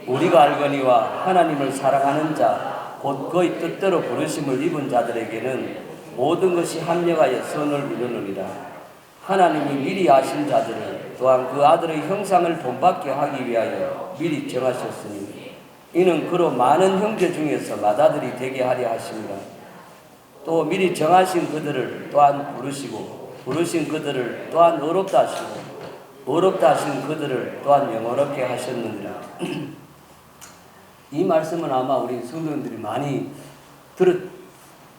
우리가 알거니와 하나님을 사랑하는 자, 곧 그의 뜻대로 부르심을 입은 자들에게는 모든 것이 합력하여 선을 이루느니라. 하나님이 미리 아신 자들을 또한 그 아들의 형상을 본받게 하기 위하여 미리 정하셨으니 이는 그로 많은 형제 중에서 맏아들이 되게 하려 하심이라. 또 미리 정하신 그들을 또한 부르시고 부르신 그들을 또한 의롭다 하시고 의롭다 하신 그들을 또한 영원롭게 하셨느니라. 이 말씀은 아마 우리 성도님들이 많이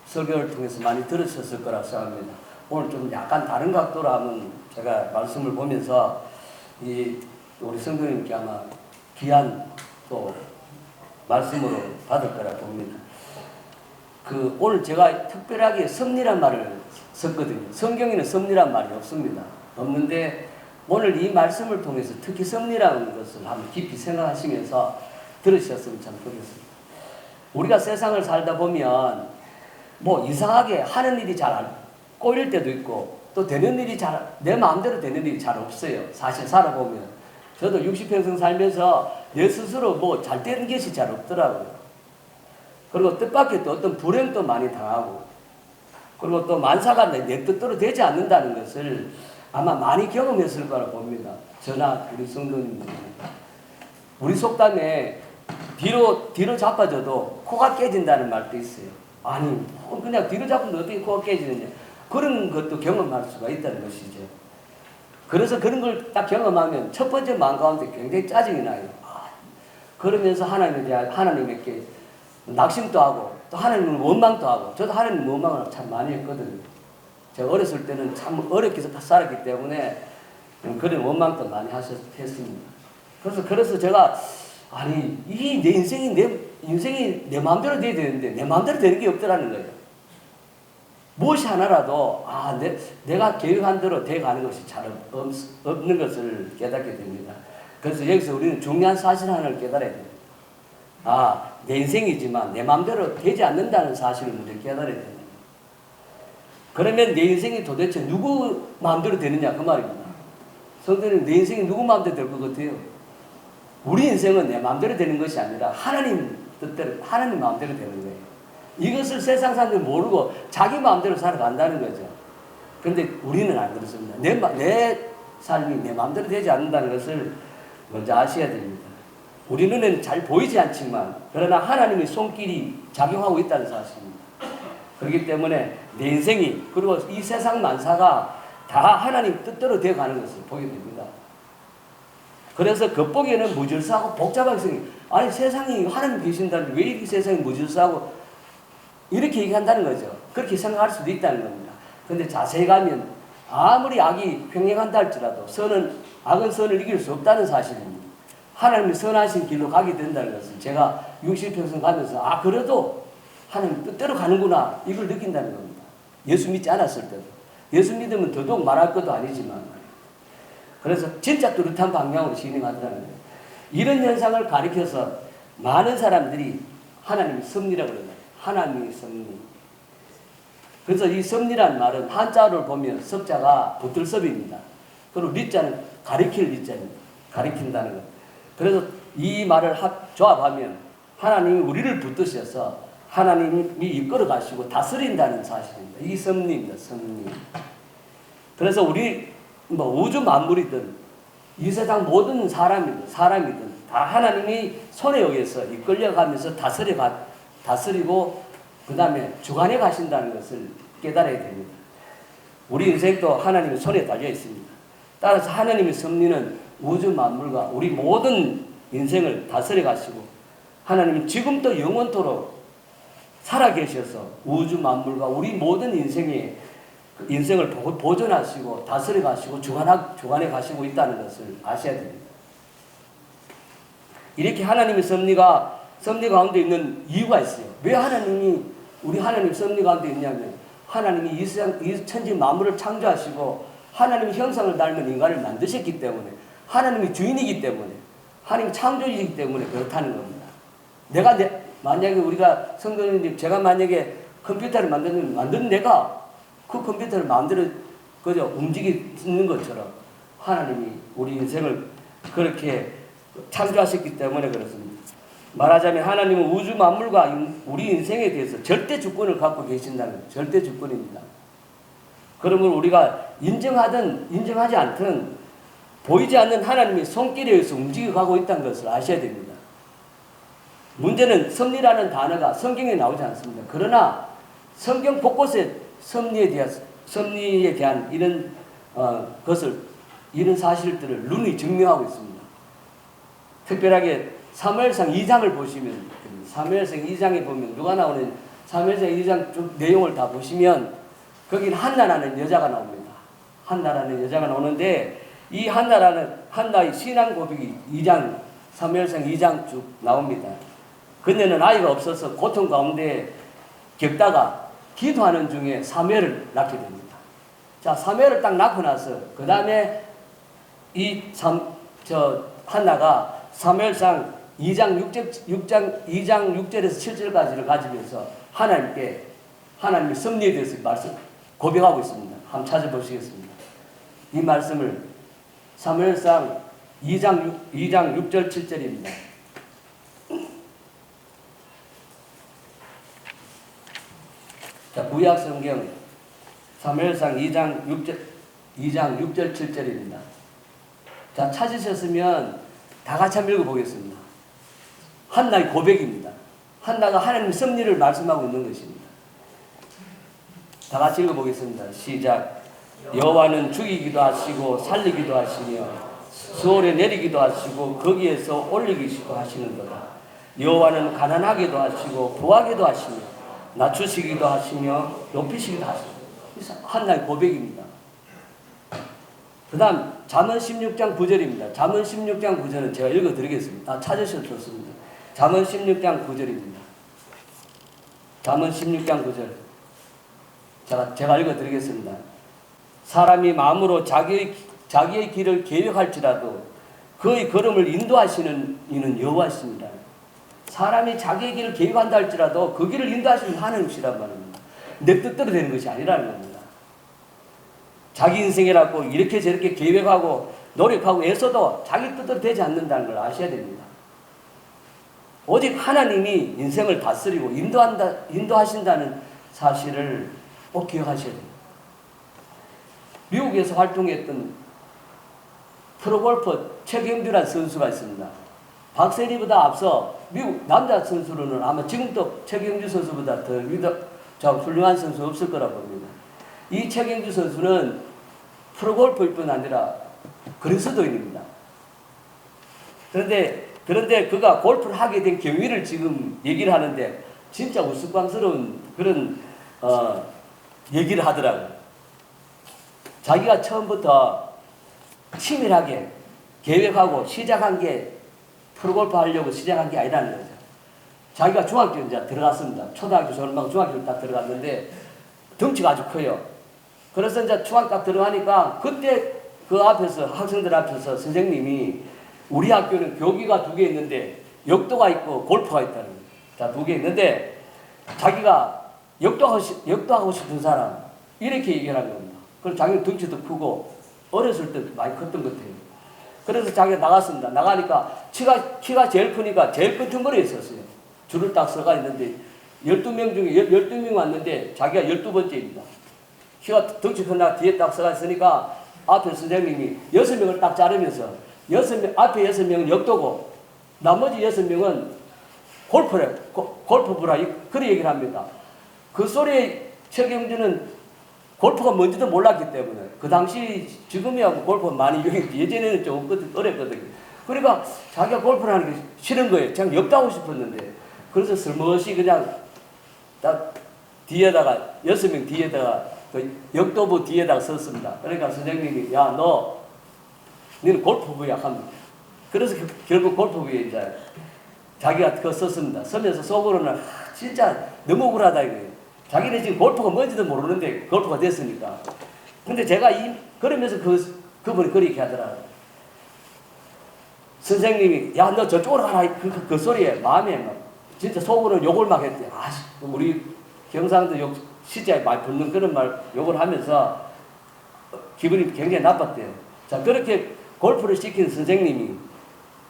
설교를 통해서 많이 들으셨을 거라 생각합니다. 오늘 좀 약간 다른 각도로 하면 제가 말씀을 보면서 우리 성도님께 아마 귀한 또 말씀으로 받을 거라 봅니다. 오늘 제가 특별하게 섭리란 말을 썼거든요. 성경에는 섭리란 말이 없습니다. 없는데 오늘 이 말씀을 통해서 특히 섭리라는 것을 한번 깊이 생각하시면서 들으셨으면 참 좋겠습니다. 우리가 세상을 살다 보면 뭐 이상하게 하는 일이 잘 꼬일 때도 있고 또 되는 일이 내 마음대로 되는 일이 잘 없어요. 사실 살아보면 저도 60평생 살면서 내 스스로 뭐 잘 되는 것이 잘 없더라고요. 그리고 뜻밖의 또 어떤 불행도 많이 당하고 그리고 또 만사가 내 뜻대로 되지 않는다는 것을 아마 많이 경험했을 거라 봅니다. 저나 우리 성도님들. 우리 속담에 뒤로 자빠져도 코가 깨진다는 말도 있어요. 아니 그냥 뒤로 잡는데 어떻게 코가 깨지느냐. 그런 것도 경험할 수가 있다는 것이죠. 그래서 그런 걸 딱 경험하면 첫 번째 마음 가운데 굉장히 짜증이 나요. 그러면서 하나님에게 낙심도 하고 또 하나님을 원망도 하고 저도 하나님 원망을 참 많이 했거든요. 제가 어렸을 때는 참 어렵게 살았기 때문에 그런 원망도 많이 했습니다. 그래서 제가 아니 내 인생이 내 마음대로 돼야 되는데 내 마음대로 되는 게 없더라는 거예요. 무엇이 하나라도 내가 계획한 대로 돼가는 것이 잘 없는 것을 깨닫게 됩니다. 그래서 여기서 우리는 중요한 사실 하나를 깨달아야 됩니다. 내 인생이지만 내 마음대로 되지 않는다는 사실을 먼저 깨달아야 됩니다. 그러면 내 인생이 도대체 누구 마음대로 되느냐 그 말입니다. 성도님 내 인생이 누구 마음대로 될 것 같아요? 우리 인생은 내 마음대로 되는 것이 아니라 하나님 뜻대로 하나님 마음대로 되는 거예요. 이것을 세상 사람들이 모르고 자기 마음대로 살아간다는 거죠. 그런데 우리는 안 그렇습니다. 내 삶이 내 마음대로 되지 않는다는 것을 먼저 아셔야 됩니다. 우리 눈에는 잘 보이지 않지만 그러나 하나님의 손길이 작용하고 있다는 사실입니다. 그렇기 때문에 내 인생이 그리고 이 세상 만사가 다 하나님 뜻대로 되어가는 것을 보게 됩니다. 그래서 겉보기에는 무질서하고 복잡하게 생겨요. 아니 세상이 하나님 계신다는데 왜 이렇게 세상이 무질서하고 이렇게 얘기한다는 거죠. 그렇게 생각할 수도 있다는 겁니다. 그런데 자세히 가면 아무리 악이 평행한다 할지라도 악은 선을 이길 수 없다는 사실입니다. 하나님이 선하신 길로 가게 된다는 것을 제가 60평생 가면서 그래도 하나님 뜻대로 가는구나 이걸 느낀다는 겁니다. 예수 믿지 않았을 때도. 예수 믿으면 더더욱 말할 것도 아니지만 그래서 진짜 뚜렷한 방향으로 진행하더라는 거예요. 이런 현상을 가리켜서 많은 사람들이 하나님의 섭리라고 그러나요. 하나님의 섭리. 그래서 이 섭리란 말은 한자어를 보면 섭자가 붙들섭입니다. 그리고 리자는 가리킬 리자입니다. 가리킨다는 것. 그래서 이 말을 조합하면 하나님이 우리를 붙드셔서 하나님이 이끌어 가시고 다스린다는 사실입니다. 이 섭리입니다. 섭리. 그래서 우리 우주 만물이든 이 세상 모든 사람이든 다 하나님이 손에 의해서 이끌려가면서 다스리고 그 다음에 주관해 가신다는 것을 깨달아야 됩니다. 우리 인생도 하나님의 손에 달려 있습니다. 따라서 하나님의 섭리는 우주 만물과 우리 모든 인생을 다스려 가시고 하나님은 지금도 영원토록 살아계셔서 우주 만물과 우리 모든 인생을 보존하시고 다스려 가시고 주관해 가시고 있다는 것을 아셔야 됩니다. 이렇게 하나님의 섭리 가운데 있는 이유가 있어요. 왜 우리 하나님 섭리 가운데 있냐면 하나님이 이 천지 만물을 창조하시고 하나님의 형상을 닮은 인간을 만드셨기 때문에 하나님이 주인이기 때문에 하나님이 창조이기 때문에 그렇다는 겁니다. 만약에 우리가 성도님 제가 만약에 컴퓨터를 만드는 내가 그 컴퓨터를 마음대로 그저 움직이는 것처럼 하나님이 우리 인생을 그렇게 창조하셨기 때문에 그렇습니다. 말하자면 하나님은 우주 만물과 우리 인생에 대해서 절대 주권을 갖고 계신다는 절대 주권입니다. 그러면 우리가 인정하든 인정하지 않든 보이지 않는 하나님의 손길에 의해서 움직여가고 있다는 것을 아셔야 됩니다. 문제는 섭리라는 단어가 성경에 나오지 않습니다. 그러나 성경 곳곳에 섭리에 대한 이런 이런 사실들을 눈이 증명하고 있습니다. 특별하게 사무엘상 2장을 보시면, 사무엘상 2장에 보면 누가 나오는, 사무엘상 2장 쭉 내용을 다 보시면 거기는 한나라는 여자가 나옵니다. 한나라는 여자가 나오는데 이 한나의 신앙 고백이 2장, 사무엘상 2장 쭉 나옵니다. 그녀는 아이가 없어서 고통 가운데 겪다가 기도하는 중에 사무엘을 낳게 됩니다. 자, 사무엘을 딱 낳고 나서 그 다음에 한나가 사무엘상 2장 6절에서 7절까지를 가지면서 하나님의 섭리에 대해서 고백하고 있습니다. 한번 찾아보시겠습니다. 이 말씀을 사무엘상 2장 6절 7절입니다. 자, 구약 성경 사무엘상 2장 6절 7절입니다. 자, 찾으셨으면 다 같이 한번 읽어보겠습니다. 한나의 고백입니다. 한나가 하나님의 섭리를 말씀하고 있는 것입니다. 다 같이 읽어보겠습니다. 시작. 여호와는 죽이기도 하시고 살리기도 하시며 수월에 내리기도 하시고 거기에서 올리기도 하시는도다. 여호와는 가난하게도 하시고 부하게도 하시며 낮추시기도 하시며 높이시기도 하시며. 한나의 고백입니다. 그 다음 잠언 16장 9절입니다. 잠언 16장 9절은 제가 읽어드리겠습니다. 다 찾으셔도 좋습니다. 잠언 16장 9절입니다. 잠언 16장 9절 제가 읽어드리겠습니다. 사람이 마음으로 자기의 길을 계획할지라도 그의 걸음을 인도하시는 이는 여호와이십니다. 사람이 자기의 길을 계획한다 할지라도 그 길을 인도하시는 하나님이시란 말입니다. 내 뜻대로 되는 것이 아니라는 겁니다. 자기 인생이라고 이렇게 저렇게 계획하고 노력하고 애써도 자기 뜻대로 되지 않는다는 걸 아셔야 됩니다. 오직 하나님이 인생을 다스리고 인도하신다는 사실을 꼭 기억하셔야 됩니다. 미국에서 활동했던 프로골퍼 최경주라는 선수가 있습니다. 박세리보다 앞서 미국 남자 선수로는 아마 지금도 최경주 선수보다 더 훌륭한 선수 없을 거라 봅니다. 이 최경주 선수는 프로골퍼일 뿐 아니라 그리스도인입니다. 그런데 그가 골프를 하게 된 경위를 지금 얘기를 하는데 진짜 우스꽝스러운 그런 얘기를 하더라고요. 자기가 처음부터 치밀하게 계획하고 시작한 게 프로골프 하려고 시작한 게 아니라는 거죠. 자기가 중학교 이제 들어갔습니다. 초등학교 졸업하고 중학교 딱 들어갔는데 덩치가 아주 커요. 그래서 이제 중학교 딱 들어가니까 그때 그 앞에서 학생들 앞에서 선생님이 우리 학교는 교기가 2개 있는데 역도가 있고 골프가 있다는 거예요. 자, 2개 있는데 자기가 역도하고 싶은 사람 이렇게 얘기를 하는 겁니다. 그럼 자기는 덩치도 크고 어렸을 때 많이 컸던 것 같아요. 그래서 자기가 나갔습니다. 나가니까 키가 제일 크니까 제일 끄트머리에 있었어요. 줄을 딱 서가 있는데 12명 중에 12명 왔는데 자기가 12번째입니다. 키가 덩치 크나 뒤에 딱 서가 있으니까 앞에 선생님이 6명을 딱 자르면서 앞에 6명은 역도고 나머지 6명은 골프부라 그런 얘기를 합니다. 그 소리에 최경주는 골프가 뭔지도 몰랐기 때문에 그 당시 지금이야 골프가 많이 유행했지 예전에는 좀 어렵거든요. 그러니까 자기가 골프를 하는 게 싫은 거예요. 그냥 역도하고 싶었는데 그래서 슬며시 그냥 딱 뒤에다가 6명 뒤에다가 그 역도부 뒤에다가 섰습니다. 그러니까 선생님이 야 너는 골프부야 합니다. 그래서 결국 골프부에 이제 자기가 그거 썼습니다. 쓰면서 속으로는 진짜 너무 억울하다 이거예요. 자기는 지금 골프가 뭔지도 모르는데 골프가 됐으니까. 근데 제가 그러면서 그분이 그렇게 하더라고요. 선생님이 야 너 저쪽으로 가라 그 소리에 마음에 막 진짜 속으로 욕을 막 했대. 우리 경상도 욕 시자에 많이 붙는 그런 말 욕을 하면서 기분이 굉장히 나빴대요. 자 그렇게 골프를 시킨 선생님이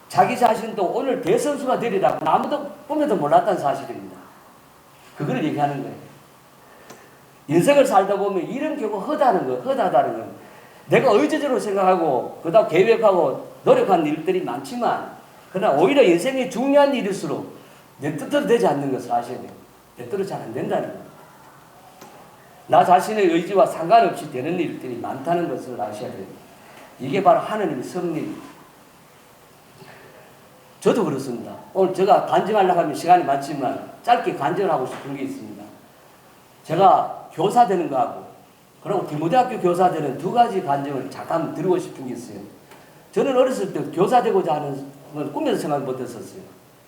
자기 자신도 오늘 대선수가 되리라고 아무도 꿈에도 몰랐다는 사실입니다. 그걸 얘기하는 거예요. 인생을 살다 보면 이런 경우 허다하다는 거. 내가 의지적으로 생각하고, 그 다음 계획하고, 노력한 일들이 많지만, 그러나 오히려 인생이 중요한 일일수록 내 뜻대로 되지 않는 것을 아셔야 돼요. 내 뜻대로 잘 안 된다는 거예요. 나 자신의 의지와 상관없이 되는 일들이 많다는 것을 아셔야 돼요. 이게 바로 하나님의 섭리입니다. 저도 그렇습니다. 오늘 제가 간증하려고 하면 시간이 많지만 짧게 간증을 하고 싶은 게 있습니다. 제가 교사 되는 거하고, 그리고 디모데학교 교사 되는 두 가지 간증을 잠깐 드리고 싶은 게 있어요. 저는 어렸을 때 교사 되고자 하는 건 꿈에서 생각 못 했었어요.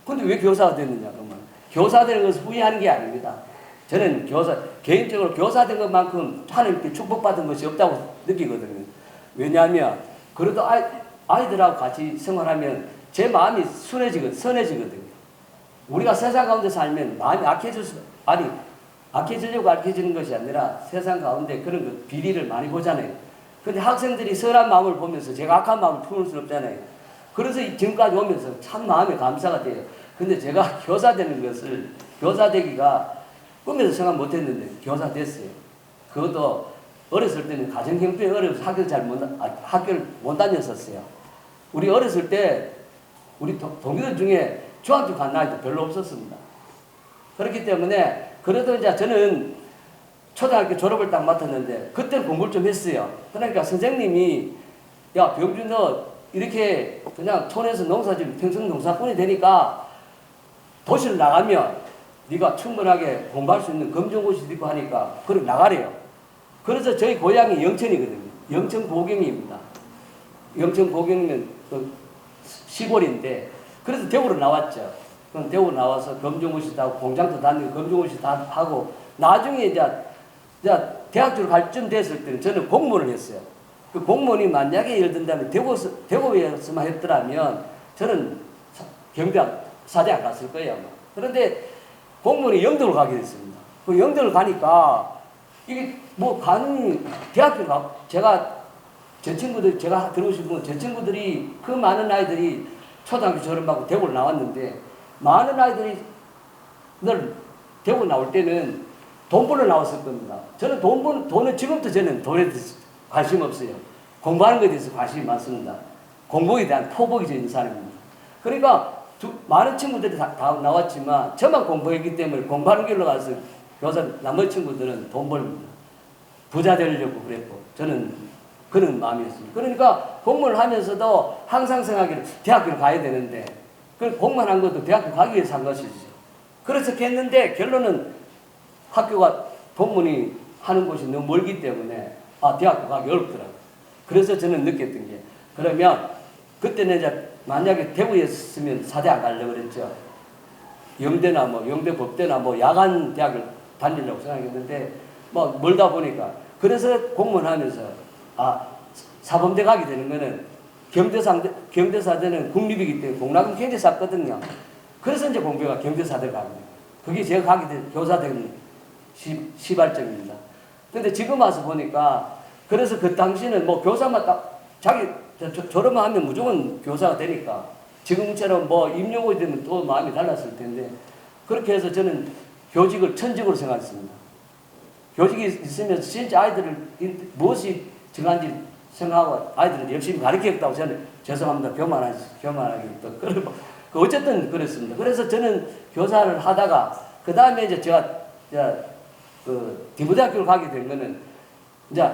근데 왜 교사가 됐느냐, 그러면. 교사 되는 것을 후회하는 게 아닙니다. 저는 개인적으로 교사 된 것만큼 하나님께 축복받은 것이 없다고 느끼거든요. 왜냐하면, 그래도 아이들하고 같이 생활하면 제 마음이 선해지거든요. 우리가 세상 가운데 살면 마음이 악해지는 것이 아니라 세상 가운데 그런 그 비리를 많이 보잖아요. 근데 학생들이 선한 마음을 보면서 제가 악한 마음을 품을 수는 없잖아요. 그래서 지금까지 오면서 참 마음에 감사가 돼요. 근데 제가 교사 되기가 꿈에도 생각 못 했는데 교사 됐어요. 그것도 어렸을 때는 가정 형편이 어려워서 학교를 못 다녔었어요. 우리 어렸을 때 우리 동료들 중에 중학교 간 아이도 별로 없었습니다. 그렇기 때문에 그래도 이제 저는 초등학교 졸업을 딱 맡았는데 그때는 공부를 좀 했어요. 그러니까 선생님이 야 병준 너 이렇게 그냥 촌에서 농사지면 평생 농사꾼이 되니까 도시를 나가면 네가 충분하게 공부할 수 있는 검정고시 있고 하니까 그럼 나가래요. 그래서 저희 고향이 영천이거든요. 영천 고경입니다. 영천 고경이면 그 시골인데 그래서 대구로 나왔죠. 그럼 대구 나와서 검정고시도 하고 공장도 다니고 검정고시 다 하고 나중에 이제 대학교를 갈 쯤 됐을 때는 저는 공무원을 했어요. 그 공무원이 만약에 예를 든다면 대구에서만 했더라면 저는 경대학 사대 안 갔을 거예요. 아마. 그런데 공무원이 영덕을 가게 됐습니다. 그 영덕을 가니까 이게 뭐 가는 대학교 제 친구들이 그 많은 아이들이 초등학교 졸업하고 대구를 나왔는데 많은 아이들이 대구 나올 때는 돈 벌러 나왔을 겁니다. 저는 돈은 지금도 저는 돈에 대해서 관심 없어요. 공부하는 것에 대해서 관심이 많습니다. 공부에 대한 포복이 있는 사람입니다. 그러니까 많은 친구들이 다 나왔지만 저만 공부했기 때문에 공부하는 길로 가서 교사 나머지 친구들은 돈 벌입니다. 부자 되려고 그랬고 저는 그런 마음이었습니다. 그러니까 공무원을 하면서도 항상 생각하기를 대학교를 가야 되는데 그 공무원 한 것도 대학교 가기 위해서 한 것이죠. 그래서 했는데 결론은 학교가 공무원이 하는 곳이 너무 멀기 때문에 대학교 가기 어렵더라고요. 그래서 저는 느꼈던 게 그러면 그때는 이제 만약에 대구에 있으면 사대 안 가려고 그랬죠. 영대나 영대 법대나 야간 대학을 다니려고 생각했는데 멀다 보니까 그래서 공무원 하면서 사범대 가게 되는 거는 경대사대는 국립이기 때문에 공락은 경제사거든요. 그래서 이제 공부가 경대사대를 가게 돼요. 그게 제가 가게 된 교사 된 시발점입니다. 근데 지금 와서 보니까 그래서 그 당시는 교사만 딱 자기 졸업만 하면 무조건 교사가 되니까 지금처럼 임용이 되면 또 마음이 달랐을 텐데 그렇게 해서 저는 교직을 천직으로 생각했습니다. 교직이 있으면 진짜 아이들을 무엇이 정한지 생각하고 아이들을 열심히 가르치겠다고 저는 죄송합니다. 교만하게 또 어쨌든 그랬습니다. 그래서 저는 교사를 하다가 그 다음에 이제 제가 디모데학교를 가게 된 거는 이제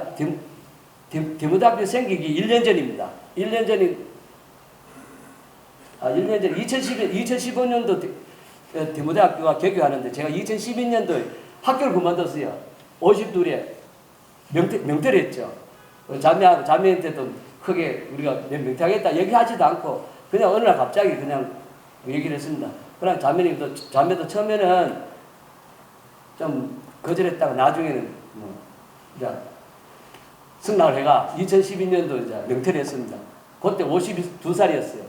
디모데학교 생기기 1년 전입니다. 1년 전에 2015년도 디모데학교가 개교하는데 제가 2012년도에 학교를 그만뒀어요. 52에 명퇴를 했죠. 자매한테도 크게 우리가 명퇴하겠다 얘기하지도 않고 그냥 어느 날 갑자기 그냥 얘기를 했습니다. 그러나 자매도 처음에는 좀 거절했다가 나중에는 이제 승낙을 해가 2012년도 이제 명퇴를 했습니다. 그때 52살이었어요.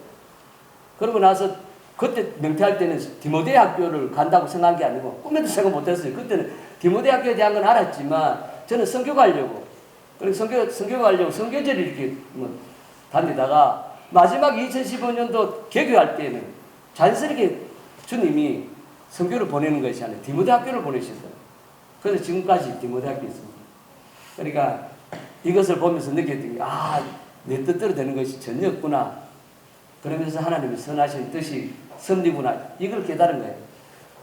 그러고 나서 그때 명퇴할 때는 디모데 학교를 간다고 생각한 게 아니고 꿈에도 생각 못했어요. 그때는 디모데 학교에 대한 건 알았지만 저는 선교 가려고 그리고 선교 가려고 선교제를 이렇게 다니다가 마지막 2015년도 개교할 때는 자연스럽게 주님이 선교를 보내는 것이 아니라 디모데 학교를 보내셨어요. 그래서 지금까지 디모데 학교에 있습니다. 그러니까 이것을 보면서 느꼈던 게, 내 뜻대로 되는 것이 전혀 없구나. 그러면서 하나님의 선하신 뜻이 섭리구나. 이걸 깨달은 거예요.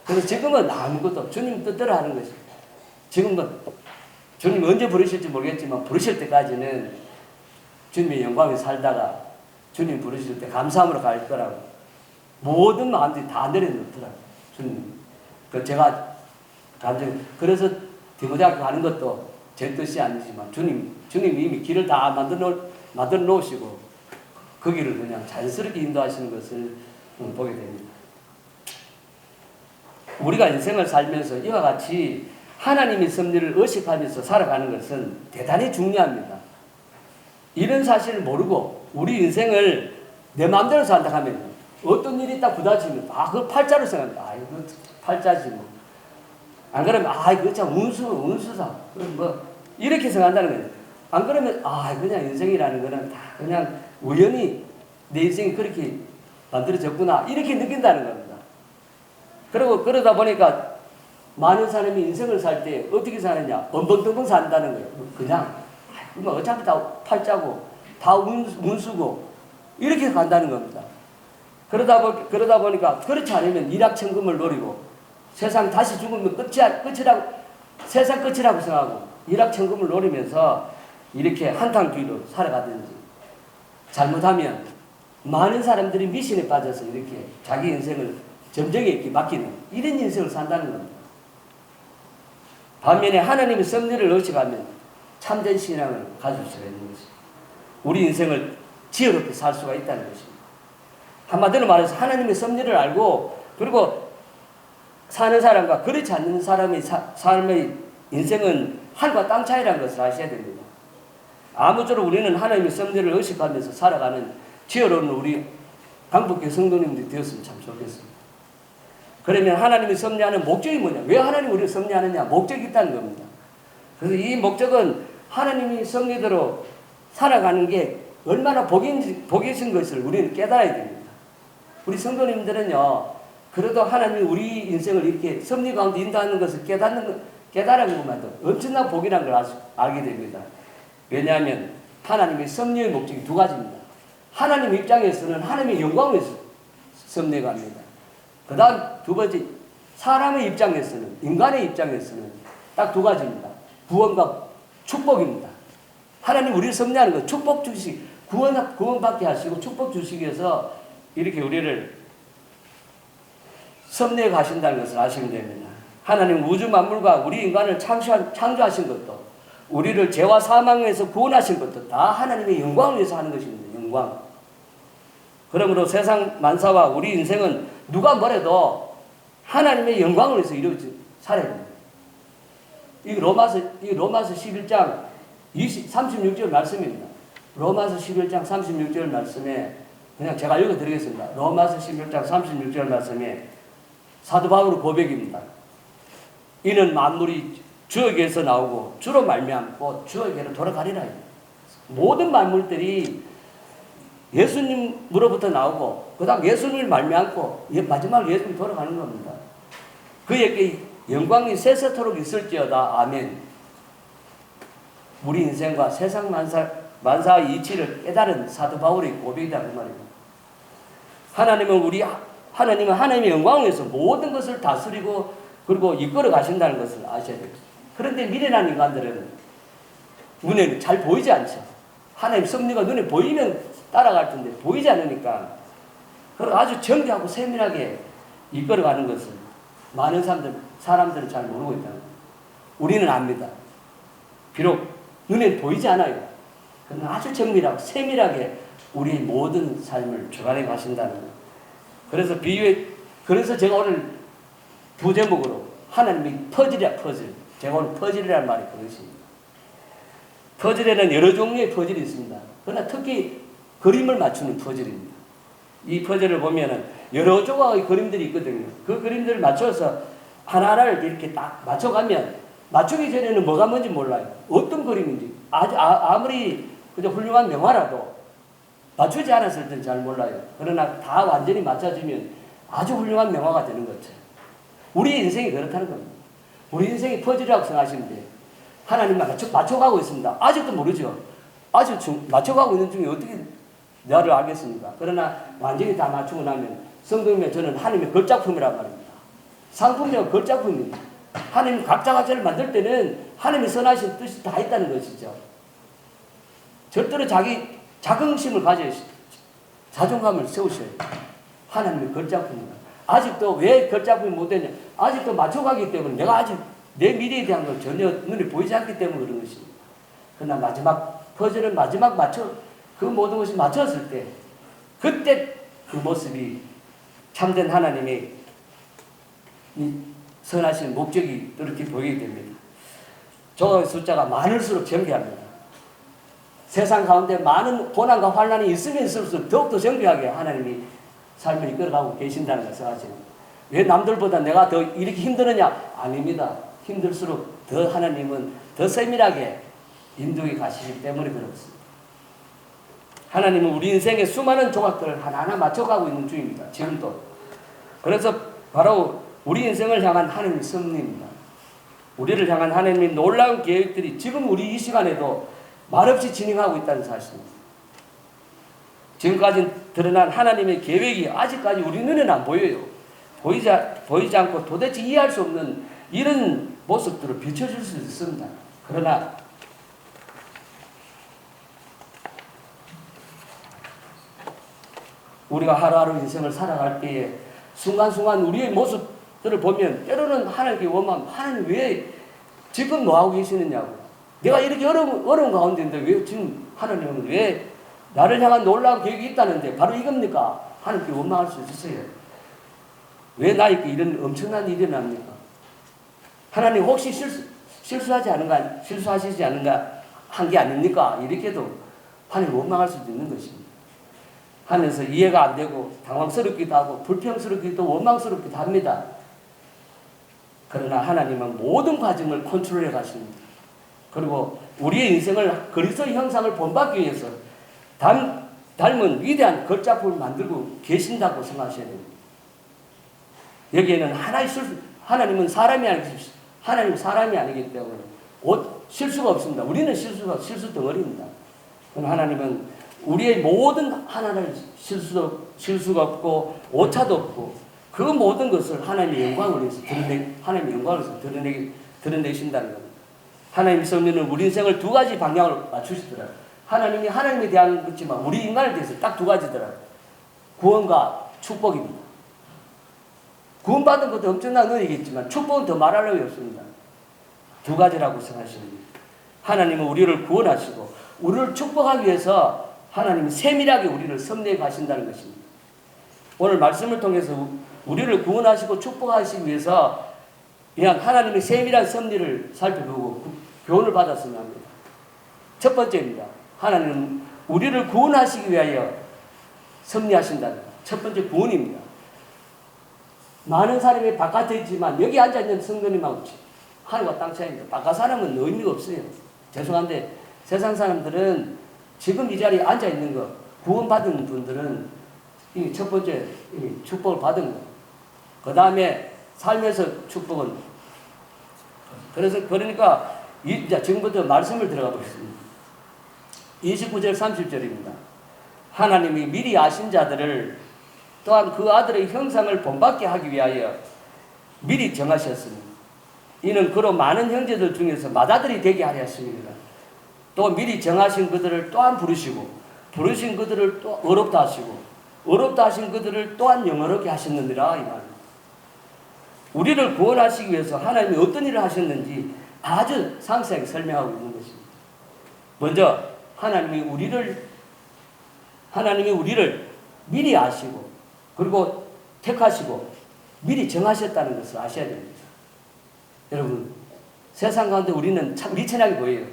그래서 지금은 아무것도 주님 뜻대로 하는 것이. 지금은 주님 언제 부르실지 모르겠지만 부르실 때까지는 주님의 영광에 살다가 주님 부르실 때 감사함으로 갈 거라고. 모든 마음들이 다 내려놓더라고요. 주님. 제가 그래서 디모데학교 가는 것도 제 뜻이 아니지만 주님이 이미 길을 다 만들어 놓으시고 그 길을 그냥 자연스럽게 인도하시는 것을 보게 됩니다. 우리가 인생을 살면서 이와 같이 하나님의 섭리를 의식하면서 살아가는 것은 대단히 중요합니다. 이런 사실을 모르고 우리 인생을 내 마음대로 산다 하면 어떤 일이 딱 부딪히면 그거 팔자로 생각합니다. 이거 팔자지 뭐. 안 그러면 이거 참 운수다. 이렇게 생각한다는 거예요. 안 그러면 그냥 인생이라는 거는 다 그냥 우연히 내 인생이 그렇게 만들어졌구나 이렇게 느낀다는 겁니다. 그리고 그러다 보니까 많은 사람이 인생을 살 때 어떻게 사느냐, 엉벙덩벙 산다는 거예요. 그냥 어차피 다 팔자고 다 운수고 이렇게 간다는 겁니다. 그러다 보니까 그렇지 않으면 일확천금을 노리고 세상 다시 죽으면 세상 끝이라고 생각하고 일확천금을 노리면서 이렇게 한탕 뒤로 살아가든지, 잘못하면 많은 사람들이 미신에 빠져서 이렇게 자기 인생을 점쟁이에 이렇게 맡기는 이런 인생을 산다는 겁니다. 반면에 하나님의 섭리를 의식하면 참된 신앙을 가질 수가 있는 것입니다. 우리 인생을 지혜롭게 살 수가 있다는 것입니다. 한마디로 말해서 하나님의 섭리를 알고 그리고 사는 사람과 그렇지 않는 사람의 삶의 인생은 하늘과 땅 차이라는 것을 아셔야 됩니다. 아무쪼록 우리는 하나님의 섭리를 의식하면서 살아가는 지혜로운 우리 강북교회 성도님들이 되었으면 참 좋겠습니다. 그러면 하나님이 섭리하는 목적이 뭐냐? 왜 하나님이 우리를 섭리하느냐? 목적이 있다는 겁니다. 그래서 이 목적은 하나님이 섭리대로 살아가는 게 얼마나 복이신 것을 우리는 깨달아야 됩니다. 우리 성도님들은요, 그래도 하나님이 우리 인생을 이렇게 섭리 가운데 인도하는 것을 깨달은 것만도 엄청난 복이라는 걸 알게 됩니다. 왜냐하면 하나님의 섭리의 목적이 두 가지입니다. 하나님 입장에서는 하나님의 영광을 섭리합니다. 그 다음 두 번째, 사람의 입장에서는, 인간의 입장에서는 딱 두 가지입니다. 구원과 축복입니다. 하나님 우리를 섭리하는 것, 축복 주시기, 구원받게 하시고 축복 주시기 위해서 이렇게 우리를 섭리해 가신다는 것을 아시면 됩니다. 하나님 우주 만물과 우리 인간을 창조하신 것도, 우리를 죄와 사망에서 구원하신 것도 다 하나님의 영광을 위해서 하는 것입니다. 영광. 그러므로 세상 만사와 우리 인생은 누가 뭐래도 하나님의 영광을 위해서 이루어져 살아야 됩니다. 이 로마서 11장 36절 말씀입니다. 로마서 11장 36절 말씀에 그냥 제가 읽어드리겠습니다. 로마서 11장 36절 말씀에 사도 바울의 고백입니다. 이는 만물이 주에게서 나오고 주로 말미암고 주에게로 돌아가리라. 모든 만물들이 예수님으로부터 나오고 그 다음 예수님을 말미암고 마지막 예수님이 돌아가는 겁니다. 그에게 영광이 세세토록 있을지어다. 아멘. 우리 인생과 세상 만사의 이치를 깨달은 사도 바울의 고백이다 그 말입니다. 하나님은 하나님의 영광을 위해서 모든 것을 다스리고 그리고 이끌어 가신다는 것을 아셔야 됩니다. 그런데 미련한 인간들은 눈에는 잘 보이지 않죠. 하나님 섭리가 눈에 보이면 따라갈 텐데 보이지 않으니까 아주 정교하고 세밀하게 이끌어가는 것을 많은 사람들은 잘 모르고 있다는 거예요. 우리는 압니다. 비록 눈에 보이지 않아요. 그러나 아주 정밀하고 세밀하게 우리의 모든 삶을 주관해 가신다는 거예요. 그래서 제가 오늘 부제목으로 하나님이 퍼즐이야, 퍼즐. 제가 오늘 퍼즐이라는 말이 그것입니다. 퍼즐에는 여러 종류의 퍼즐이 있습니다. 그러나 특히 그림을 맞추는 퍼즐입니다. 이 퍼즐을 보면은 여러 조각의 그림들이 있거든요. 그 그림들을 맞춰서 하나하나를 이렇게 딱 맞춰가면 맞추기 전에는 뭐가 뭔지 몰라요. 어떤 그림인지. 아무리 그저 훌륭한 명화라도 맞추지 않았을 땐 잘 몰라요. 그러나 다 완전히 맞춰주면 아주 훌륭한 명화가 되는 거죠. 우리 인생이 그렇다는 겁니다. 우리 인생이 퍼즐이라고 생각하시면 돼요. 하나님만 맞춰가고 있습니다. 아직도 모르죠. 아직 맞춰가고 있는 중에 어떻게 나를 알겠습니까? 그러나 완전히 다 맞추고 나면 성경에 저는 하나님의 걸작품이란 말입니다. 상품이고 걸작품입니다. 하나님 각자를 만들 때는 하나님이 선하신 뜻이 다 있다는 것이죠. 절대로 자기 자긍심을 가져야 자존감을 세우셔야 돼요. 하나님의 걸작품입니다. 아직도 왜 걸작품이 못되냐? 아직도 맞춰가기 때문에 내가 아직 내 미래에 대한 걸 전혀 눈에 보이지 않기 때문에 그런 것입니다. 그러나 마지막 퍼즐을 마지막 그 모든 것이 맞췄을 때 그때 그 모습이 참된 하나님의 이 선하신 목적이 이렇게 보이게 됩니다. 조각의 숫자가 많을수록 정교합니다. 세상 가운데 많은 고난과 환난이 있으면 있을수록 더욱더 정교하게 하나님이 삶을 이끌어가고 계신다는 것을 아시는 거예요. 왜 남들보다 내가 더 이렇게 힘드느냐? 아닙니다. 힘들수록 더 하나님은 더 세밀하게 인도에 가시기 때문에 그렇습니다. 하나님은 우리 인생의 수많은 조각들을 하나하나 맞춰가고 있는 중입니다. 지금도. 그래서 바로 우리 인생을 향한 하나님의 섭리입니다. 우리를 향한 하나님의 놀라운 계획들이 지금 우리 이 시간에도 말없이 진행하고 있다는 사실입니다. 지금까지 드러난 하나님의 계획이 아직까지 우리 눈에는 안 보여요. 보이지 않고 도대체 이해할 수 없는 이런 모습들을 비춰줄 수 있습니다. 그러나 우리가 하루하루 인생을 살아갈 때에 순간순간 우리의 모습들을 보면 때로는 하나님께 원망, 하나님 왜 지금 뭐하고 계시느냐고. 내가 이렇게 어려운 가운데인데 왜 지금 하나님은 왜 나를 향한 놀라운 계획이 있다는데 바로 이겁니까? 하나님께 원망할 수 있으세요. 왜 나에게 이런 엄청난 일이 일어납니까? 하나님 혹시 실수하시지 않은가 한 게 아닙니까? 이렇게도 하나님 원망할 수도 있는 것입니다. 하면서 이해가 안 되고 당황스럽기도 하고 불평스럽기도 원망스럽기도 합니다. 그러나 하나님은 모든 과정을 컨트롤해 가십니다. 그리고 우리의 인생을 그리스도의 형상을 본받기 위해서 닮은 위대한 걸작품을 만들고 계신다고 생각하셔야 됩니다. 여기에는 하나님은 사람이 아니기 때문에 실수가 없습니다. 우리는 실수 덩어리입니다. 그럼 하나님은 우리의 모든 하나를 실수가 없고 오차도 없고 그 모든 것을 하나님의 영광을 위해서 드러내신다는 겁니다. 하나님의 섭리는 우리 인생을 두 가지 방향으로 맞추시더라고요. 하나님이 하나님에 대한 거지만 우리 인간에 대해서 딱 두 가지더라고요. 구원과 축복입니다. 구원받은 것도 엄청난 은혜겠지만 축복은 더 말할 나위 없습니다. 두 가지라고 생각하시는 거예요. 하나님은 우리를 구원하시고 우리를 축복하기 위해서 하나님이 세밀하게 우리를 섭리해 가신다는 것입니다. 오늘 말씀을 통해서 우리를 구원하시고 축복하시기 위해서 그냥 하나님의 세밀한 섭리를 살펴보고 교훈을 받았으면 합니다. 첫 번째입니다. 하나님은 우리를 구원하시기 위하여 섭리하신다는 첫 번째 구원입니다. 많은 사람이 바깥에 있지만 여기 앉아있는 성도님하고 하늘과 땅 차이입니다. 바깥 사람은 의미가 없어요. 죄송한데 세상 사람들은 지금 이 자리에 앉아있는 거 구원받은 분들은 이미 첫 번째 이미 축복을 받은 거. 그 다음에 삶에서 축복은 그러니까 이제 지금부터 말씀을 들어가 보겠습니다. 29절 30절입니다. 하나님이 미리 아신 자들을 또한 그 아들의 형상을 본받게 하기 위하여 미리 정하셨습니다. 이는 그로 많은 형제들 중에서 맏아들이 되게 하려 하십니다. 또 미리 정하신 그들을 또한 부르신 그들을 또 어렵다 하시고 어렵다 하신 그들을 또한 영어롭게 하셨느니라 이 말입니다. 우리를 구원하시기 위해서 하나님이 어떤 일을 하셨는지 아주 상세하게 설명하고 있는 것입니다. 먼저 하나님이 우리를 미리 아시고 그리고 택하시고 미리 정하셨다는 것을 아셔야 됩니다. 여러분 세상 가운데 우리는 참 미천하게 보여요.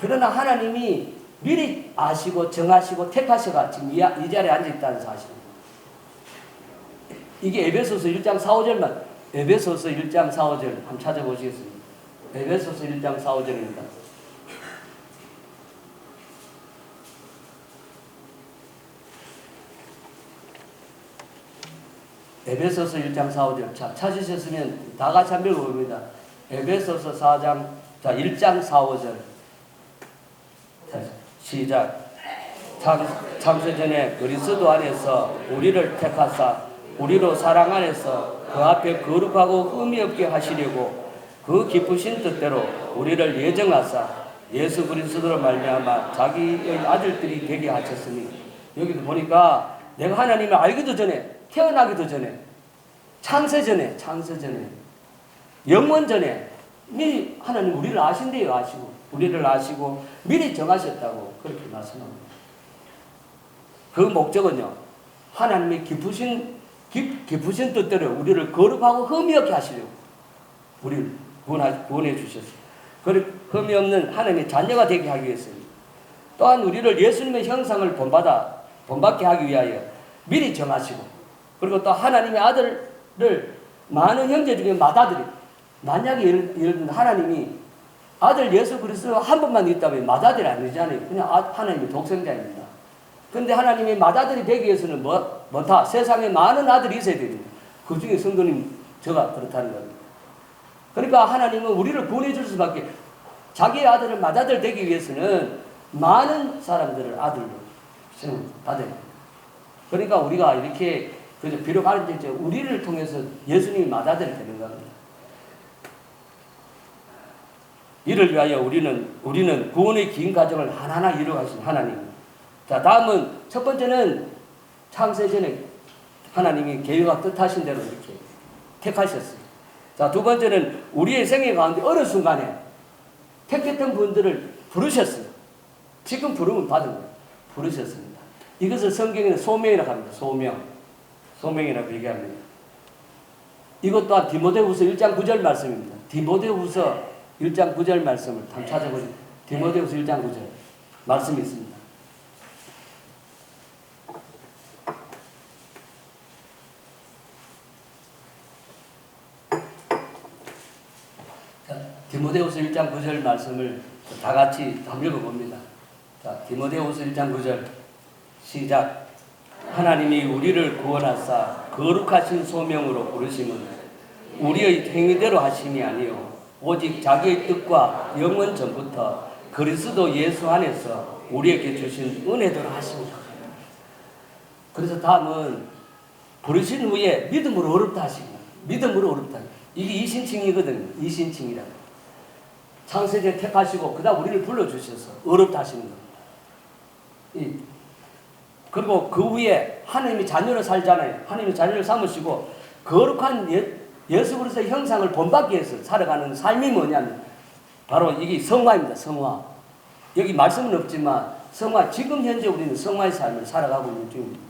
그러나 하나님이 미리 아시고 정하시고 택하셔가 지금 이 자리에 앉아있다는 사실입니다. 이게 에베소서 1장 4, 5절만 에베소서 1장 4, 5절 한번 찾아보시겠습니다. 에베소서 1장 4, 5절입니다. 에베소서 1장 4, 5절. 자, 찾으셨으면 다 같이 한번 읽어봅니다. 에베소서 4장, 자, 1장 4, 5절. 자, 시작. 창세전에 그리스도 안에서 우리를 택하사 우리로 사랑 안에서 그 앞에 거룩하고 흠이 없게 하시려고 그 기쁘신 뜻대로 우리를 예정하사 예수 그리스도로 말미암아 자기의 아들들이 되게 하셨으니, 여기도 보니까 내가 하나님을 알기도 전에, 태어나기도 전에, 창세 전에 영원 전에 미리 하나님 우리를 아신대요. 우리를 아시고 미리 정하셨다고 그렇게 말씀합니다. 그 목적은요, 하나님의 기쁘신 뜻대로 우리를 거룩하고 흠이 없게 하시려고 우리를 구원해 주셨어요. 흠이 없는 하나님의 자녀가 되게 하기 위해서입니다. 또한 우리를 예수님의 형상을 본받게 하기 위하여 미리 정하시고, 그리고 또 하나님의 아들을 많은 형제 중에 맏아들이, 만약에 예를 들면 하나님이 아들 예수 그리스도 한 분만 있다면 맏아들이 아니잖아요. 그냥 하나님의 독생자입니다. 근데 하나님이 맏아들이 되기 위해서는 뭐다? 세상에 많은 아들이 있어야 됩니다. 그 중에 성도님, 저가 그렇다는 겁니다. 그러니까 하나님은 우리를 구원해 줄 수밖에, 자기의 아들을 맏아들 되기 위해서는 많은 사람들을 아들로 받아야 됩니다. 그러니까 우리가 이렇게, 비록 하는데 우리를 통해서 예수님이 맏아들이 되는 겁니다. 이를 위하여 우리는 구원의 긴 과정을 하나하나 이루어가신 하나님. 자, 다음은 첫 번째는 창세전에 하나님이 계획과 뜻하신 대로 이렇게 택하셨어요. 자, 두 번째는 우리의 생애 가운데 어느 순간에 택했던 분들을 부르셨어요. 지금 부르면 받은 거예요. 부르셨습니다. 이것을 성경에는 소명이라고 합니다. 소명이라고 얘기합니다. 이것 또한 디모데후서 1장 9절 말씀입니다. 디모데후서 1장 9절 말씀을 한번 찾아보세요. 디모데후서 1장 9절 말씀이 있습니다. 자, 디모데후서 1장 9절 말씀을 다 같이 한번 읽어봅니다. 자, 디모데후서 1장 9절 시작. 하나님이 우리를 구원하사 거룩하신 소명으로 부르심은 우리의 행위대로 하심이 아니요 오직 자기의 뜻과 영원 전부터 그리스도 예수 안에서 우리에게 주신 은혜대로 하십니다. 그래서 다음은 부르신 후에 믿음으로 어렵다 하십니다. 믿음으로 어렵다. 이게 이신칭이거든요. 이신칭이라고. 창세전에 택하시고 그다음 우리를 불러주셔서 어렵다 하시는 겁니다. 그리고 그 후에 하나님이 자녀로 살잖아요. 하나님이 자녀를 삼으시고 거룩한 예수 그리스도의 형상을 본받기 위해서 살아가는 삶이 뭐냐면 바로 이게 성화입니다. 성화. 여기 말씀은 없지만 성화, 지금 현재 우리는 성화의 삶을 살아가고 있는 중입니다.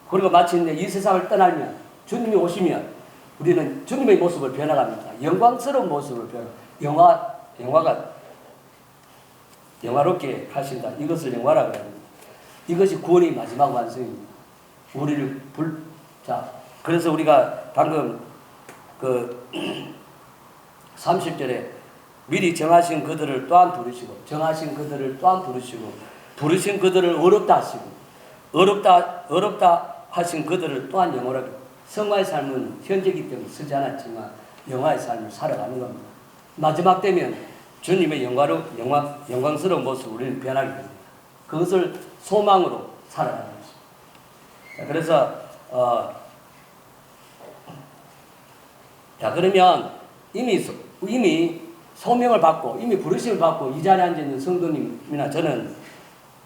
그리고 마치 이 세상을 떠나면 주님이 오시면 우리는 주님의 모습을 변화갑니다. 영광스러운 모습을 영화롭게 하신다. 이것을 영화라고 합니다. 이것이 구원의 마지막 완성입니다. 우리를 자, 그래서 우리가 방금 30절에 미리 정하신 그들을 또한 부르시고, 부르신 그들을 어렵다 하시고, 어렵다 하신 그들을 또한 영원하게. 성화의 삶은 현재이기 때문에 쓰지 않았지만 영화의 삶을 살아가는 겁니다. 마지막 되면 주님의 영광스러운 모습을 우리는 변하게 됩니다. 그것을 소망으로 살아가는 것입니다. 그래서 그러면 이미 소명을 받고 이미 부르심을 받고 이 자리에 앉아 있는 성도님이나 저는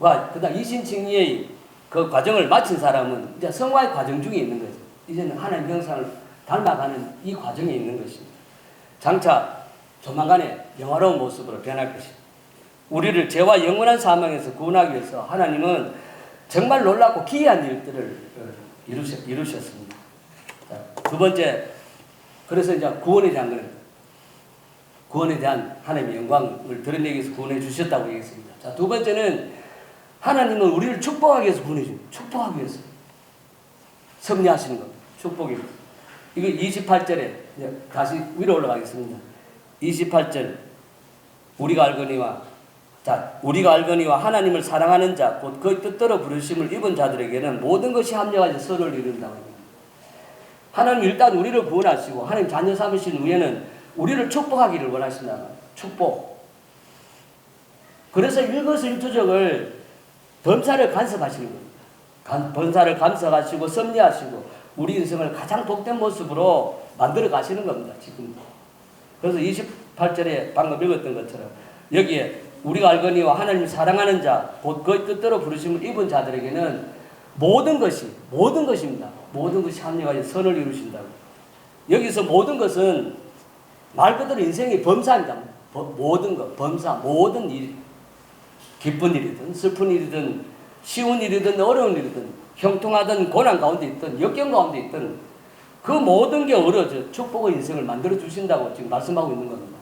그다음 이신칭의의 그 과정을 마친 사람은 이제 성화의 과정 중에 있는 거죠. 이제는 하나님 형상을 닮아가는 이 과정에 있는 것입니다. 장차 조만간에 영화로운 모습으로 변할 것입니다. 우리를 죄와 영원한 사망에서 구원하기 위해서 하나님은 정말 놀랍고 기이한 일들을 이루셨습니다. 자, 두 번째, 그래서 이제 구원에 대한 거는 구원에 대한 하나님의 영광을 드러내기 위해서 구원해 주셨다고 얘기했습니다. 자, 두 번째는 하나님은 우리를 축복하기 위해서 구원해 줍니다. 축복하기 위해서 섭리하시는 겁니다. 축복입니다. 이거 28절에 다시 위로 올라가겠습니다. 28절 우리가 알거니와 하나님을 사랑하는 자 곧 그의 뜻대로 부르심을 입은 자들에게는 모든 것이 합력하여 선을 이룬다고 합니다. 하나님 일단 우리를 구원하시고 하나님 자녀 삼으신 후에는 우리를 축복하기를 원하신다. 축복. 그래서 일거수일투족을 범사를 간섭하시는 겁니다. 범사를 간섭하시고 섭리하시고 우리 인생을 가장 복된 모습으로 만들어 가시는 겁니다. 지금. 그래서 28절에 방금 읽었던 것처럼 여기에 우리가 알거니와 하나님을 사랑하는 자 곧 그의 뜻대로 부르심을 입은 자들에게는 모든 것입니다. 모든 것이 합력하여 선을 이루신다고. 여기서 모든 것은 말 그대로 인생의 범사입니다. 모든 것, 범사, 모든 일, 기쁜 일이든 슬픈 일이든 쉬운 일이든 어려운 일이든 형통하든 고난 가운데 있든 역경 가운데 있든 그 모든 게 어우러져 축복의 인생을 만들어 주신다고 지금 말씀하고 있는 겁니다.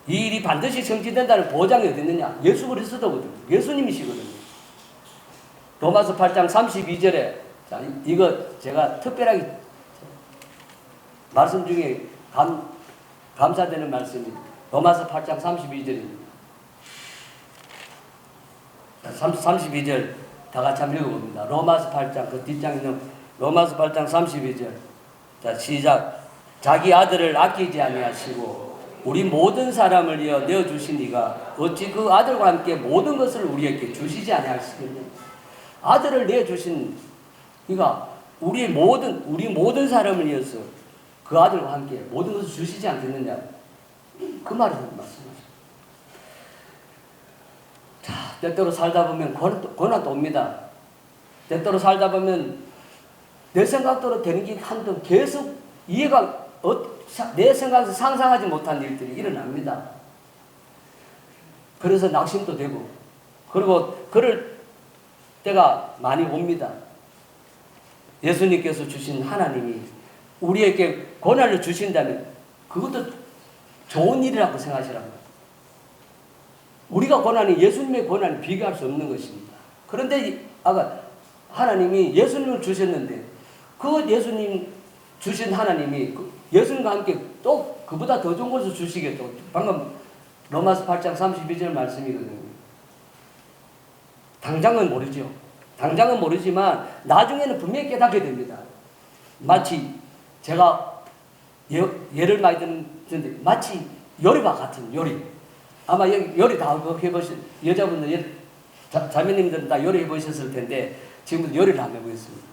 이 일이 반드시 성취된다는 보장이 어디 있느냐? 예수 그리스도거든요. 예수님이시거든요. 로마서 8장 32절에 자, 이거 제가 특별하게 말씀 중에 감사되는 말씀이 로마서 8장 32절입니다. 32절 다 같이 한번 읽어봅니다. 로마서 8장 그 뒷장에 있는 로마서 8장 32절. 자, 시작. 자기 아들을 아끼지 아니하시고 우리 모든 사람을 위하여 내어주신 이가 어찌 그 아들과 함께 모든 것을 우리에게 주시지 아니하시겠느냐. 아들을 내어주신 이가 우리 모든 사람을 위해서 그 아들과 함께 모든 것을 주시지 않겠느냐. 그 말을 말씀하십니다. 자, 때때로 살다 보면 고난도 옵니다. 때때로 살다 보면 내 생각대로 되는 게 한도 계속 이해가 내 생각에서 상상하지 못한 일들이 일어납니다. 그래서 낙심도 되고 그리고 그럴 때가 많이 옵니다. 예수님께서 주신 하나님이 우리에게 고난을 주신다면 그것도 좋은 일이라고 생각하시라고. 우리가 고난이 예수님의 고난을 비교할 수 없는 것입니다. 그런데 아까 하나님이 예수님을 주셨는데 그 예수님 주신 하나님이 예수님과 함께 또 그보다 더 좋은 것을 주시겠다고. 방금 로마서 8장 32절 말씀이거든요. 당장은 모르죠. 당장은 모르지만 나중에는 분명히 깨닫게 됩니다. 마치 제가 예를 많이 드는데 마치 요리와 같은 요리. 아마 요리 다 해보신 여자분들 자매님들은 다 요리 해보셨을 텐데 지금부터 요리를 한번 해보겠습니다.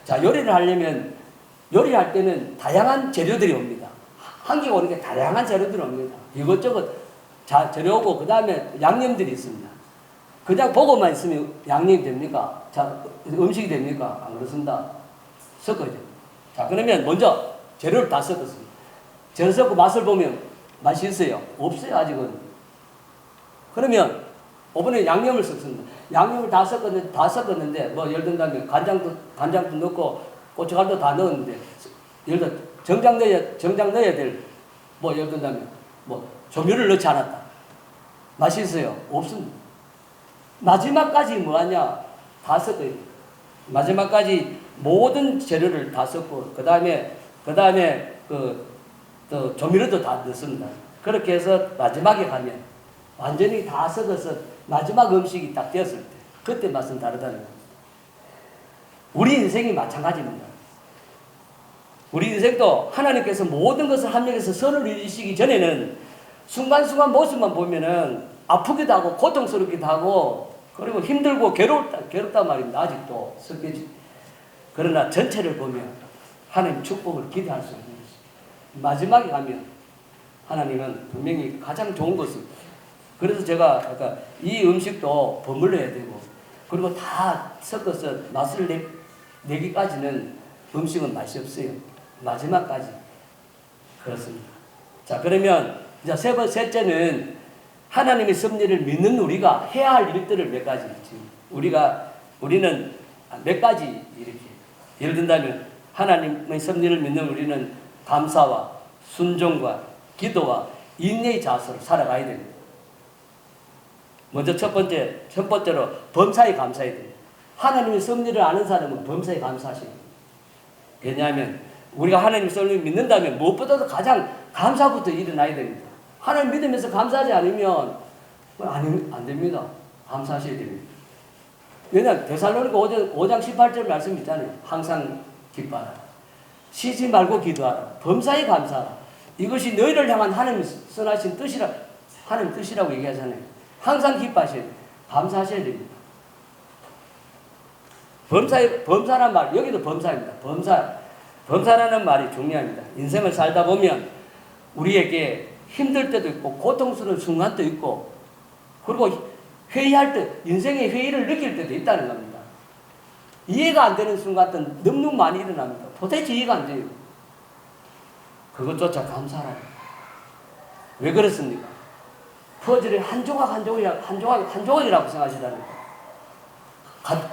자, 요리를 하려면 요리할 때는 다양한 재료들이 옵니다. 한기가 오는 게 다양한 재료들이 옵니다. 이것저것 재료고 그 다음에 양념들이 있습니다. 그냥 보고만 있으면 양념이 됩니까? 자, 음식이 됩니까? 안 그렇습니다. 섞어야 됩니다. 자, 그러면 먼저 재료를 다 섞었습니다. 재료 섞고 맛을 보면 맛이 있어요? 없어요, 아직은. 그러면 이번에 양념을 섞습니다. 양념을 다 섞었는데 뭐 예를 들면 간장도 넣고 고춧가루도 다 넣었는데 예를 들어 정장 넣어야 될 뭐 예를 들면 뭐 조미료를 넣지 않았다. 맛이 있어요? 없습니다. 마지막까지 뭐하냐? 다 섞어야 돼요. 마지막까지 모든 재료를 다 섞고 그 다음에 또 조미료도 다 넣습니다. 그렇게 해서 마지막에 가면 완전히 다 섞어서 마지막 음식이 딱 되었을 때 그때 맛은 다르다는 겁니다. 우리 인생이 마찬가지입니다. 우리 인생도 하나님께서 모든 것을 합력해서 선을 이루시기 전에는 순간순간 모습만 보면은 아프기도 하고 고통스럽기도 하고 그리고 힘들고 괴롭단 말입니다. 아직도 섞여지. 그러나 전체를 보면 하나님 축복을 기대할 수 있는 것입니다. 마지막에 가면 하나님은 분명히 가장 좋은 것을. 그래서 제가 아까 이 음식도 버물러야 되고 그리고 다 섞어서 맛을 내기까지는 음식은 맛이 없어요. 마지막까지. 그렇습니다. 자, 그러면 이제 셋째는 하나님의 섭리를 믿는 우리가 해야 할 일들을 몇 가지 지금 우리는 몇 가지 이렇게 예를 든다면 하나님의 섭리를 믿는 우리는 감사와 순종과 기도와 인내의 자세로 살아가야 됩니다. 먼저 첫 번째로 범사에 감사해야 됩니다. 하나님의 섭리를 아는 사람은 범사에 감사하셔야 됩니다. 왜냐하면 우리가 하나님의 섭리를 믿는다면 무엇보다도 가장 감사부터 일어나야 됩니다. 하나님 믿으면서 감사하지 않으면 안 됩니다. 감사하셔야 됩니다. 왜냐하면 데살로니가 5장 18절 말씀 있잖아요. 항상 기뻐하라. 쉬지 말고 기도하라. 범사에 감사하라. 이것이 너희를 향한 하나님이 선하신 뜻이라, 하나님 뜻이라고 얘기하잖아요. 항상 기뻐하셔야 돼요. 감사하셔야 됩니다. 범사란 말, 여기도 범사입니다. 범사라는 말이 중요합니다. 인생을 살다 보면 우리에게 힘들 때도 있고, 고통스러운 순간도 있고, 그리고 회의할 때, 인생의 회의를 느낄 때도 있다는 겁니다. 이해가 안 되는 순간도 너무 많이 일어납니다. 도대체 이해가 안 돼요. 그것조차 감사하라. 왜 그렇습니까? 퍼즐이 한 조각이라고 생각하시다는 거예요.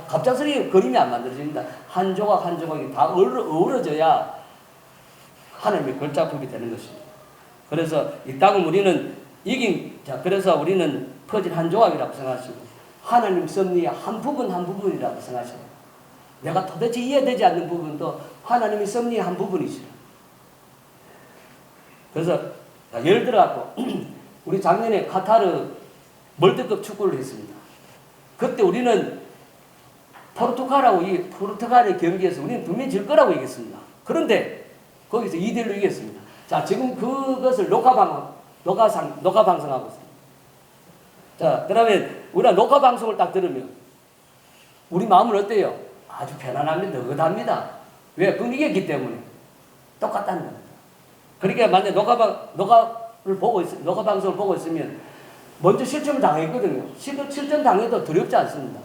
갑작스럽게 그림이 안 만들어집니다. 한 조각이 다 어우러져야 하나님의 걸작품이 되는 것입니다. 그래서 이 땅을 우리는 그래서 우리는 퍼즐 한 조각이라고 생각하시고, 하나님 섭리의 한 부분이라고 생각하셔요. 내가 도대체 이해되지 않는 부분도 하나님의 섭리의 한 부분이시라. 그래서 예를 들어갖고 우리 작년에 카타르 월드컵 축구를 했습니다. 그때 우리는 포르투갈의 경기에서 우리는 분명히 질 거라고 얘기했습니다. 그런데 거기서 2대1로 이겼습니다. 자, 지금 그것을 녹화 방송하고 있습니다. 자, 그러면 우리가 녹화 방송을 딱 들으면 우리 마음은 어때요? 아주 편안합니다. 느긋합니다. 왜? 그건 이겼기 때문에. 똑같다는 겁니다. 그러니까 만약 녹화 방송을 보고 있으면 먼저 실점을 당했거든요. 실점 당해도 두렵지 않습니다.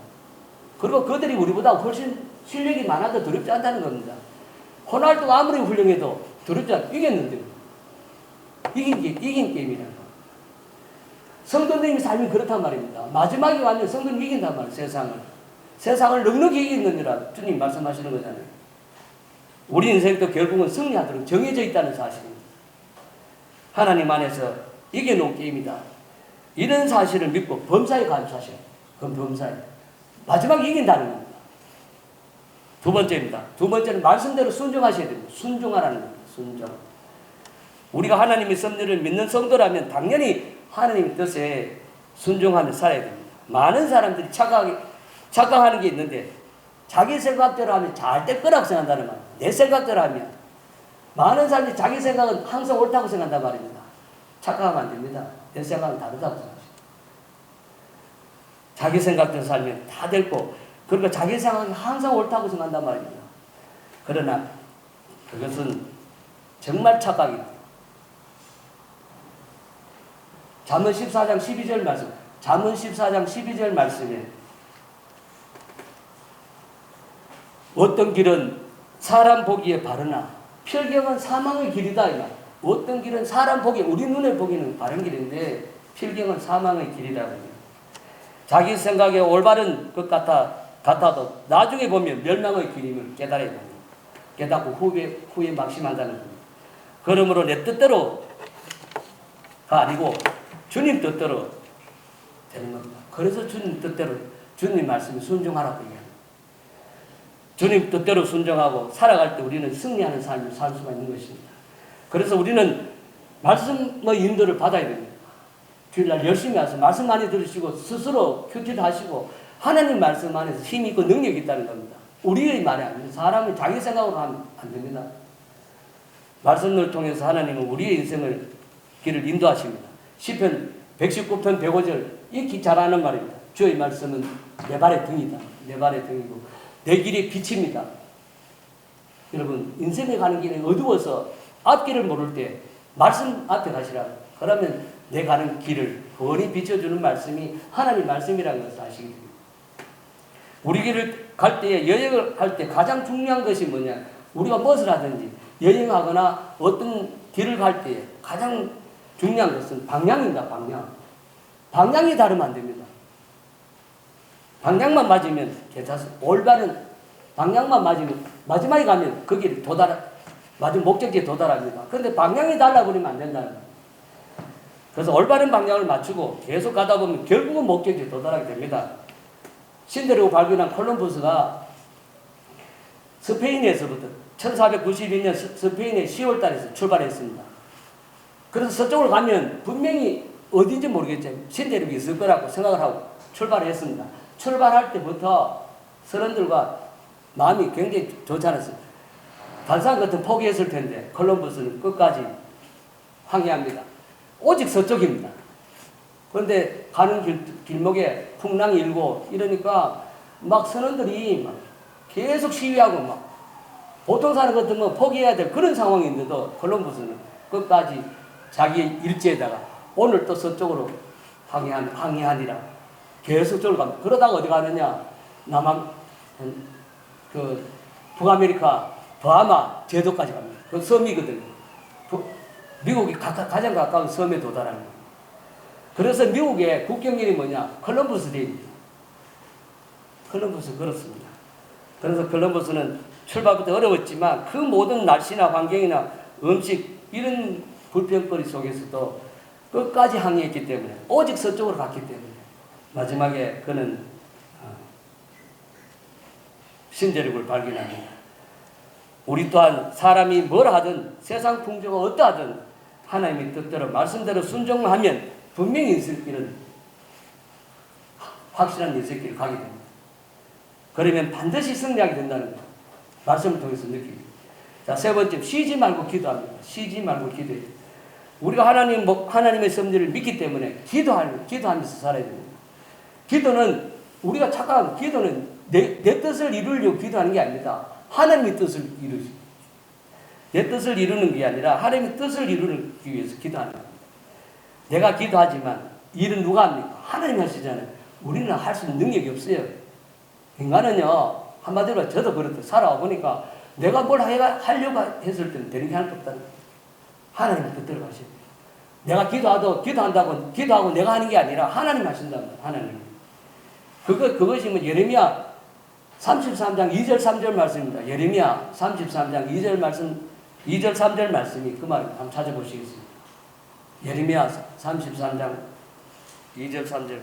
그리고 그들이 우리보다 훨씬 실력이 많아도 두렵지 않다는 겁니다. 호날두가 아무리 훌륭해도 두렵지 않고 이겼는데요. 이긴 게임이라는 거. 성도님의 삶이 그렇단 말입니다. 마지막에 가면 성도님 이긴단 말이에요. 세상을 넉넉히 이기느니라 주님 말씀하시는 거잖아요. 우리 인생도 결국은 승리하도록 정해져 있다는 사실입니다. 하나님 안에서 이겨놓은 게임이다. 이런 사실을 믿고 범사에 감사하셔요. 그럼 범사에. 마지막에 이긴다는 겁니다. 두 번째입니다. 두 번째는 말씀대로 순종하셔야 됩니다. 순종하라는 겁니다. 순종. 우리가 하나님의 섭리를 믿는 성도라면 당연히 하나님의 뜻에 순종하며 살아야 됩니다. 많은 사람들이 착각하는 게 있는데 자기 생각대로 하면 잘 될 거라고 생각한다는 말이에요. 내 생각대로 하면. 많은 사람들이 자기 생각은 항상 옳다고 생각한단 말입니다. 착각하면 안 됩니다. 내 생각은 다르다고 생각합니다. 자기 생각대로 살면 다 됐고, 그러니까 자기 생각이 항상 옳다고 생각한단 말입니다. 그러나 그것은 정말 착각입니다. 잠언 14장 12절 말씀, 잠언 14장 12절 말씀에 어떤 길은 사람 보기에 바르나 필경은 사망의 길이다. 이 말. 어떤 길은 사람 보기에, 우리 눈에 보기에는 바른 길인데 필경은 사망의 길이라고 해요. 자기 생각에 올바른 것 같아도 나중에 보면 멸망의 길임을 깨달아야 됩니다. 깨닫고 후에 막심한다는 겁니다. 그러므로 내 뜻대로가 아니고 주님 뜻대로 되는 겁니다. 그래서 주님 뜻대로, 주님 말씀에 순종하라고 얘기합니다. 주님 뜻대로 순종하고 살아갈 때 우리는 승리하는 삶을 살 수가 있는 것입니다. 그래서 우리는 말씀의 인도를 받아야 됩니다. 주일날 열심히 하셔서 말씀 많이 들으시고 스스로 큐티하시고 하나님 말씀 안에서 힘이 있고 능력이 있다는 겁니다. 우리의 말이 아닙니다. 사람은 자기 생각으로 하면 안 됩니다. 말씀을 통해서 하나님은 우리의 인생을 길을 인도하십니다. 시편 119편 105절 읽기 잘하는 말입니다. 주의 말씀은 내 발의 등이다. 내 발의 등이고 내 길이 빛입니다. 여러분, 인생에 가는 길이 어두워서 앞길을 모를 때 말씀 앞에 가시라. 그러면 내 가는 길을 훤히 비춰주는 말씀이 하나님 말씀이라는 것을 아시게 됩니다. 우리 길을 갈 때에, 여행을 할 때 가장 중요한 것이 뭐냐? 우리가 무엇을 하든지 여행하거나 어떤 길을 갈 때에 가장 중요한 것은 방향입니다. 방향이 다르면 안 됩니다. 방향만 맞으면 괜찮습니다. 올바른 방향만 맞으면 마지막에 가면 그 길에 맞은 목적지에 도달합니다. 그런데 방향이 달라버리면 안 된다는 거예요. 그래서 올바른 방향을 맞추고 계속 가다 보면 결국은 목적지에 도달하게 됩니다. 신대륙을 발견한 콜럼버스가 스페인에서부터 1492년 스페인의 10월 달에서 출발했습니다. 그래서 서쪽으로 가면 분명히 어딘지 모르겠지만 신대륙이 있을 거라고 생각을 하고 출발했습니다. 출발할 때부터 사람들과 마음이 굉장히 좋지 않았어요. 단산 같은 포기했을 텐데 콜럼버스는 끝까지 항해합니다. 오직 서쪽입니다. 그런데 가는 길목에 풍랑이 일고 이러니까 막 선원들이 막 계속 시위하고 막 보통 사람 같으면 포기해야 될 그런 상황인데도 콜럼버스는 끝까지 자기 일지에다가 오늘 또 서쪽으로 항해하니라 계속 저를 갑니다. 그러다가 어디 가느냐? 북아메리카 바하마 제도까지 갑니다. 그 섬이거든요. 미국이 가장 가까운 섬에 도달하는 거예요. 그래서 미국의 국경일이 뭐냐? 콜럼버스 데이입니다. 콜럼버스 그렇습니다. 그래서 콜럼버스는 출발부터 어려웠지만 그 모든 날씨나 환경이나 음식 이런 불평거리 속에서도 끝까지 항해했기 때문에 오직 서쪽으로 갔기 때문에 마지막에 그는 신대륙을 발견합니다. 우리 또한 사람이 뭘 하든 세상 풍조가 어떠하든 하나님의 뜻대로 말씀대로 순종하면 분명히 인생길은 확실한 인생길을 가게 됩니다. 그러면 반드시 승리하게 된다는 것 말씀을 통해서 느낍니다. 자, 세 번째, 쉬지 말고 기도합니다. 쉬지 말고 기도해요. 우리가 하나님의 섭리를 믿기 때문에 기도하면서 살아야 됩니다. 기도는 우리가 착각하는 기도는 내 뜻을 이루려고 기도하는 게 아닙니다. 하나님의 뜻을 이루지. 내 뜻을 이루는 게 아니라 하나님의 뜻을 이루기 위해서 기도하는 겁니다. 내가 기도하지만 일은 누가 합니까? 하나님이 하시잖아요. 우리는 할 수 있는 능력이 없어요. 인간은요, 한마디로 저도 그렇다. 살아와 보니까 내가 뭘 하려고 했을 때는 되는 게 하나도 없다는 거예요. 하나님의 뜻대로 가셔야 돼요. 내가 기도하고 내가 하는 게 아니라 하나님 하신다는 거예요. 하나님. 그것이 뭐 예레미야 33장 2절 3절 말씀입니다. 예레미야 33장 2절 말씀, 2절 3절 말씀이 그 말입니다. 한번 찾아보시겠습니다. 예레미야 33장 2절 3절.